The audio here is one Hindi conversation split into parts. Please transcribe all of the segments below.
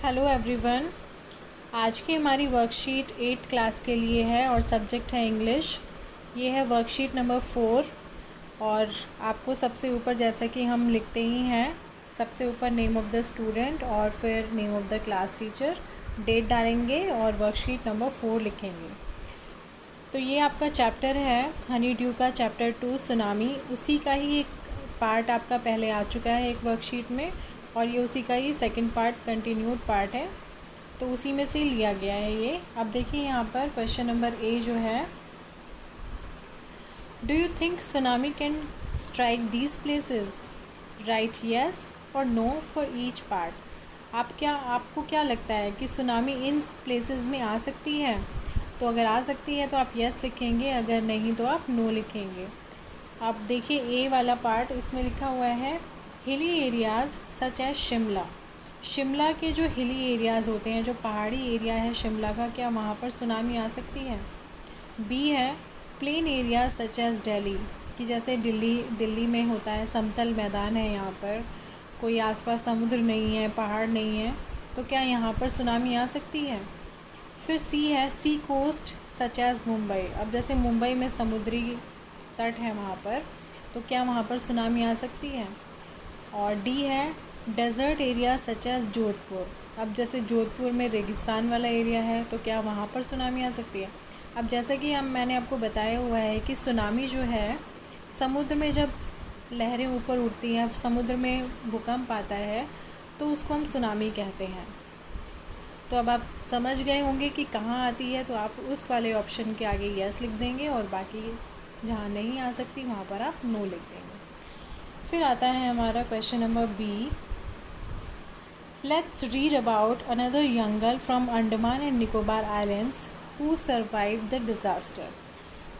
Hello everyone. आज की हमारी वर्कशीट 8th क्लास के लिए है और सब्जेक्ट है इंग्लिश। ये है वर्कशीट नंबर 4 और आपको सबसे ऊपर, जैसा कि हम लिखते ही हैं, सबसे ऊपर नेम ऑफ़ द स्टूडेंट और फिर name of the class teacher, date डालेंगे और वर्कशीट नंबर 4 लिखेंगे। तो ये आपका चैप्टर है हनी ड्यू का, चैप्टर 2 सुनामी। उसी का ही एक पार्ट आपका पहले आ चुका है एक वर्कशीट में और ये उसी का ही सेकंड पार्ट, कंटिन्यूड पार्ट है, तो उसी में से लिया गया है ये। अब देखिए यहाँ पर क्वेश्चन नंबर ए जो है, do you think tsunami can strike these places? Right yes और नो फॉर ईच पार्ट। आपको क्या लगता है कि सुनामी इन प्लेसेस में आ सकती है? तो अगर आ सकती है तो आप येस लिखेंगे, अगर नहीं तो आप नो लिखेंगे। आप देखिए ए वाला पार्ट, इसमें लिखा हुआ है hilly areas such as Shimla. Shimla के जो हिली एरियाज़ होते हैं, जो पहाड़ी एरिया है शिमला का, क्या वहाँ पर सुनामी आ सकती है? बी है plain area such as Delhi, कि जैसे दिल्ली में होता है, समतल मैदान है, यहाँ पर कोई आसपास समुद्र नहीं है, पहाड़ नहीं है, तो क्या यहाँ पर सुनामी आ सकती है? फिर सी है सी कोस्ट सच एज मुंबई। अब जैसे मुंबई में समुद्री तट है वहाँ पर, तो क्या वहाँ पर सुनामी आ सकती है? और डी है desert area such as Jodhpur. अब जैसे जोधपुर में रेगिस्तान वाला एरिया है, तो क्या वहाँ पर सुनामी आ सकती है? अब जैसा कि मैंने आपको बताया हुआ है कि सुनामी जो है, समुद्र में जब लहरें ऊपर उठती हैं, समुद्र में भूकंप आता है, तो उसको हम सुनामी कहते हैं। तो अब आप समझ गए होंगे कि कहाँ आती है, तो आप उस वाले ऑप्शन के आगे यस लिख देंगे और बाकी जहाँ नहीं आ सकती वहाँ पर आप नो लिख देंगे। फिर आता है हमारा question number B. Let's read about another young girl from Andaman and Nicobar islands who survived the disaster.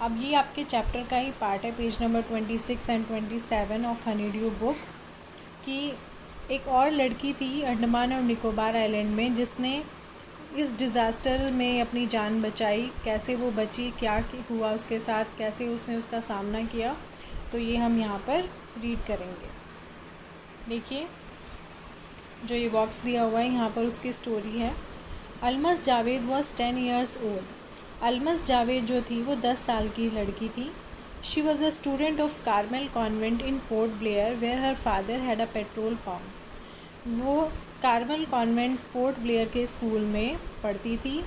अब ये आपके चैप्टर का ही पार्ट है, page number 26 and 27 of Honeydew book, कि एक और लड़की थी अंडमान और निकोबार आइलैंड में, जिसने इस डिज़ास्टर में अपनी जान बचाई। कैसे वो बची, क्या हुआ उसके साथ, कैसे उसने उसका सामना किया, तो ये हम यहाँ पर रीड करेंगे। देखिए जो ये बॉक्स दिया हुआ है, यहाँ पर उसकी स्टोरी है। Almas Javed was 10 years old. Almas Javed जो थी वो 10 साल की लड़की थी। She was a student of Carmel Convent in Port Blair where her father had a petrol pump. वो कार्मेल कॉन्वेंट पोर्ट ब्लेयर के स्कूल में पढ़ती थी,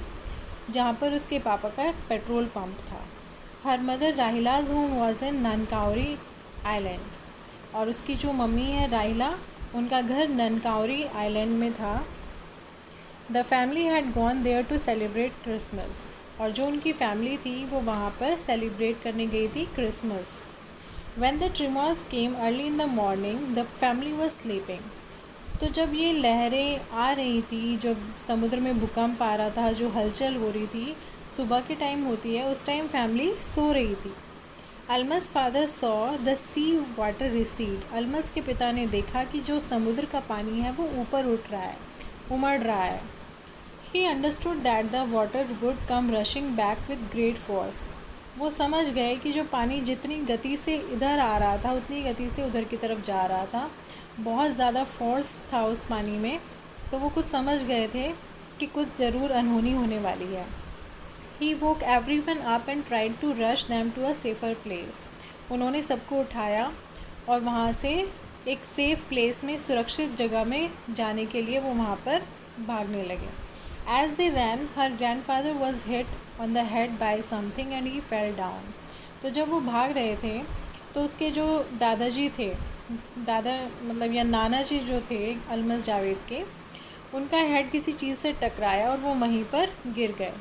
जहाँ पर उसके पापा का एक पेट्रोल पंप था। Her mother Rahila's home was in Nancowry island. और उसकी जो मम्मी है राहिला, उनका घर ननकाउरी आइलैंड में था। The family had gone there to celebrate Christmas. और जो उनकी फैमिली थी वो वहाँ पर सेलिब्रेट करने गई थी Christmas. When the trimmers came early in the morning the family was sleeping. तो जब ये लहरें आ रही थी, जब समुद्र में भूकंप आ रहा था, जो हलचल हो रही थी, सुबह के टाइम होती है, उस टाइम फैमिली सो रही थी। Almas father saw the sea water recede. Almas के पिता ने देखा कि जो समुद्र का पानी है वो ऊपर उठ रहा है, उमड़ रहा है। He understood that the water would come rushing back with great force. वो समझ गए कि जो पानी जितनी गति से इधर आ रहा था, उतनी गति से उधर की तरफ जा रहा था। बहुत ज़्यादा फोर्स था उस पानी में, तो वो कुछ समझ गए थे कि कुछ ज़रूर अनहोनी होने वाली है। He woke everyone up and tried to rush them to a safer place. उन्होंने सबको उठाया और वहाँ से एक सेफ़ प्लेस में, सुरक्षित जगह में जाने के लिए वो वहाँ पर भागने लगे। As they ran, her grandfather was hit on the head by something and he fell down. तो जब वो भाग रहे थे, तो उसके जो दादाजी थे, दादा मतलब या नाना जी जो थे अलमस जावेद के, उनका हेड किसी चीज़ से टकराया और वो वहीं पर गिर गए।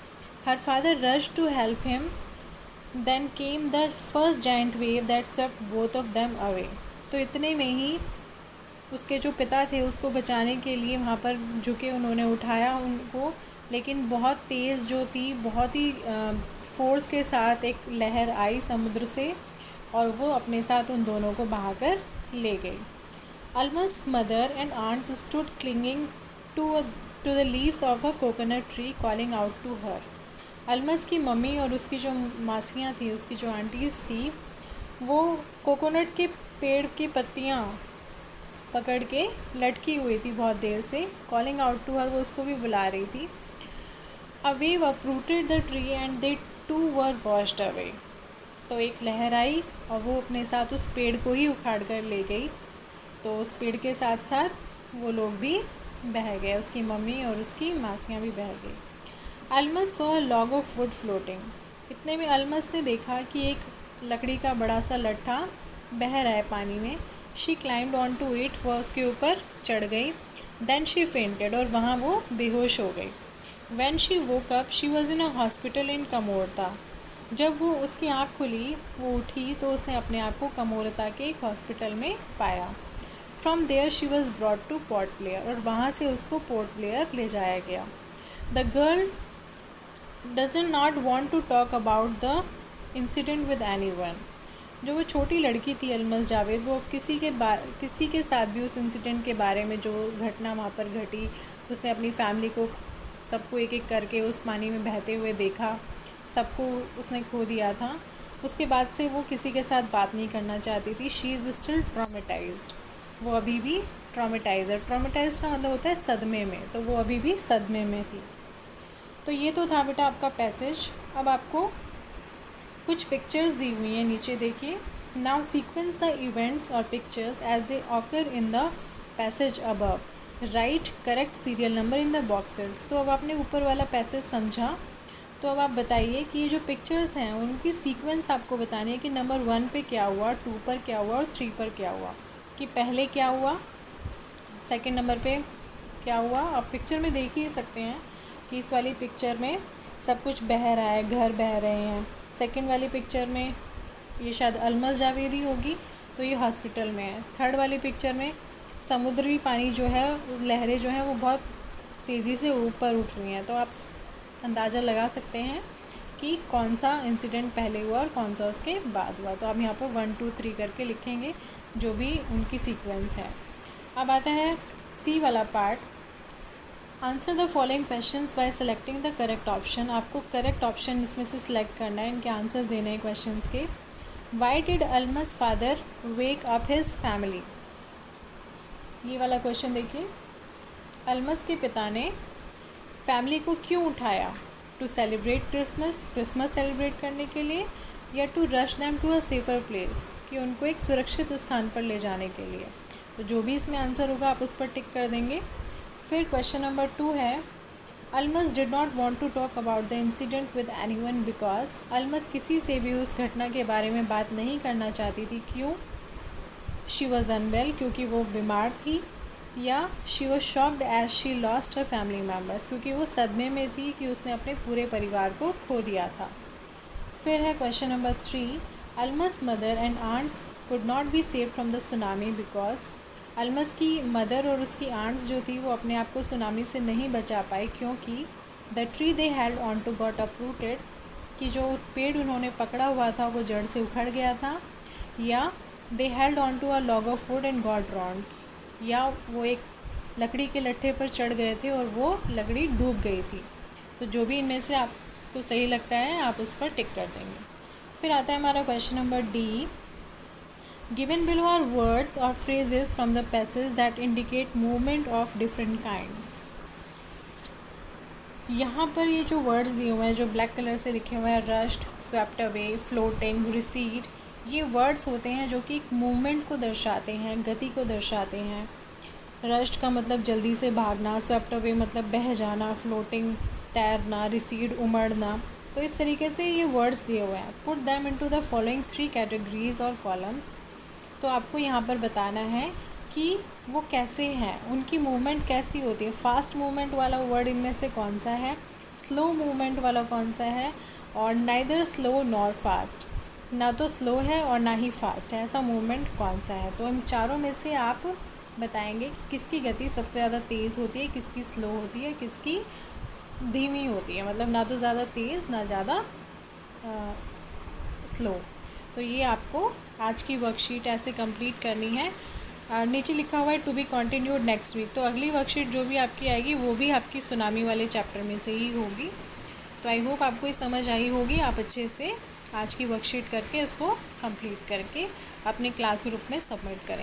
Her father rushed to help him. Then came the first giant wave that swept both of them away. तो इतने में ही उसके जो पिता थे उसको बचाने के लिए वहाँ पर झुके, उन्होंने उठाया उनको, लेकिन बहुत तेज़ जो थी, बहुत ही फोर्स के साथ एक लहर आई समुद्र से और वो अपने साथ उन दोनों को बहाकर ले गई। Alma's mother and aunts stood clinging to the leaves of a coconut tree, calling out to her. Almas की मम्मी और उसकी जो मासियाँ थी, उसकी जो आंटीज़ थी, वो कोकोनट के पेड़ की पत्तियाँ पकड़ के लटकी हुई थी बहुत देर से। कॉलिंग आउट टू हर, वो उसको भी बुला रही थी। A wave uprooted the tree and they too were washed away। तो एक लहर आई और वो अपने साथ उस पेड़ को ही उखाड़ कर ले गई। तो उस पेड़ के साथ साथ वो लोग भी बह गए, उसकी मम्मी और उसकी मासियाँ भी बह गई। Almas saw a log of wood floating. इतने में अल्मस ने देखा कि एक लकड़ी का बड़ा सा लट्ठा बह रहा है पानी में। She climbed on to it, वह उसके ऊपर चढ़ गई। देन शी फेंटेड, और वहाँ वो बेहोश हो गई। When she woke up she was in a hospital in Kamorta. जब वो उसकी आँख खुली, वो उठी, तो उसने अपने आप को कमोरता के एक हॉस्पिटल में पाया। From there she was brought to Port Blair, और वहाँ से उसको पोर्ट ब्लेयर ले जाया गया। The girl does not want to talk about the incident with anyone. जो वो छोटी लड़की थी अल्मस जावेद, वो किसी के साथ भी उस इंसिडेंट के बारे में, जो घटना वहाँ पर घटी, उसने अपनी फैमिली को सबको एक एक करके उस पानी में बहते हुए देखा, सबको उसने खो दिया था। उसके बाद से वो किसी के साथ बात नहीं करना चाहती थी। शी इज़ स्टिल ट्रॉमेटाइज्ड, वो अभी भी ट्रॉमेटाइज है। ट्रॉमेटाइज का मतलब होता है सदमे में, तो वो अभी भी सदमे में थी। तो ये तो था बेटा आपका पैसेज। अब आपको कुछ पिक्चर्स दी हुई हैं, नीचे देखिए। नाउ सीक्वेंस द इवेंट्स और pictures as they occur in the passage above. Write correct serial number in the boxes. तो अब आपने ऊपर वाला पैसेज समझा, तो अब आप बताइए कि ये जो पिक्चर्स हैं उनकी सीक्वेंस आपको बतानी है कि नंबर 1 पे क्या हुआ, 2 पर क्या हुआ और 3 पर क्या हुआ। कि पहले क्या हुआ, सेकंड नंबर पे क्या हुआ। आप पिक्चर में देख ही सकते हैं कि इस वाली पिक्चर में सब कुछ बह रहा है, घर बह रहे हैं। सेकंड वाली पिक्चर में ये शायद अल्मस जावेदी होगी, तो ये हॉस्पिटल में है। थर्ड वाली पिक्चर में समुद्री पानी जो है, लहरें जो हैं वो बहुत तेज़ी से ऊपर उठ रही हैं। तो आप अंदाज़ा लगा सकते हैं कि कौन सा इंसिडेंट पहले हुआ और कौन सा उसके बाद हुआ। तो आप यहाँ पर 1 2 3 करके लिखेंगे, जो भी उनकी सीक्वेंस है। अब आता है सी वाला part. Answer the following questions bye selecting the correct option. आपको करेक्ट ऑप्शन इसमें से सिलेक्ट करना है, इनके आंसर्स देने हैं क्वेश्चंस के। Why did Almas father wake up his family. ये वाला क्वेश्चन देखिए। अल्मस के पिता ने फैमिली को क्यों उठाया। To celebrate Christmas, Christmas celebrate करने के लिए, या to rush them to a safer place, कि उनको एक सुरक्षित स्थान पर ले जाने के लिए। तो जो भी इसमें आंसर होगा आप उस पर टिक कर देंगे। फिर क्वेश्चन नंबर 2 है, Almas did not want to talk about the incident with anyone because. Almas किसी से भी उस घटना के बारे में बात नहीं करना चाहती थी, क्यों। शी वॉज अनवेल, क्योंकि वो बीमार थी, या she was shocked as she lost her family members, क्योंकि वो सदमे में थी कि उसने अपने पूरे परिवार को खो दिया था। फिर है question number 3, Almas mother and aunts could not be saved from the tsunami because. Almas की मदर और उसकी आंट्स जो थी वो अपने आप को सुनामी से नहीं बचा पाई, क्योंकि the tree they held on to got uprooted, कि जो पेड़ उन्होंने पकड़ा हुआ था वो जड़ से उखड़ गया था, या they held on to a log of wood and got drowned, या वो एक लकड़ी के लट्ठे पर चढ़ गए थे और वो लकड़ी डूब गई थी। तो जो भी इनमें से आपको सही लगता है आप उस पर टिक कर देंगे। फिर आता है हमारा question number D. Given below are words और phrases from the passage that indicate movement of different kinds. यहाँ पर ये जो वर्ड्स दिए हुए हैं, जो ब्लैक कलर से लिखे हुए हैं, rushed, swept away, floating, recede, ये वर्ड्स होते हैं जो कि एक मूवमेंट को दर्शाते हैं, गति को दर्शाते हैं। रश्ड का मतलब जल्दी से भागना, स्वेप्ट अवे मतलब बह जाना, फ्लोटिंग तैरना, रिसीड उमड़ना। तो इस तरीके से ये वर्ड्स दिए हुए हैं। Put them into the following 3 categories और कॉलम्स। तो आपको यहाँ पर बताना है कि वो कैसे हैं, उनकी मूवमेंट कैसी होती है। फास्ट मूवमेंट वाला वर्ड इनमें से कौन सा है, स्लो मूवमेंट वाला कौन सा है, और नाइदर स्लो नॉर फास्ट, ना तो स्लो है और ना ही फास्ट है, ऐसा मूवमेंट कौन सा है। तो इन चारों में से आप बताएंगे कि किसकी गति सबसे ज़्यादा तेज़ होती है, किसकी स्लो होती है, किसकी धीमी होती है, मतलब ना तो ज़्यादा तेज़ ना ज़्यादा स्लो। तो ये आपको आज की वर्कशीट ऐसे कंप्लीट करनी है। नीचे लिखा हुआ है to be continued next week. तो अगली वर्कशीट जो भी आपकी आएगी वो भी आपकी सुनामी वाले चैप्टर में से ही होगी। तो आई होप आपको ये समझ आई होगी। आप अच्छे से आज की वर्कशीट करके इसको कंप्लीट करके अपने क्लास ग्रुप में सबमिट करें।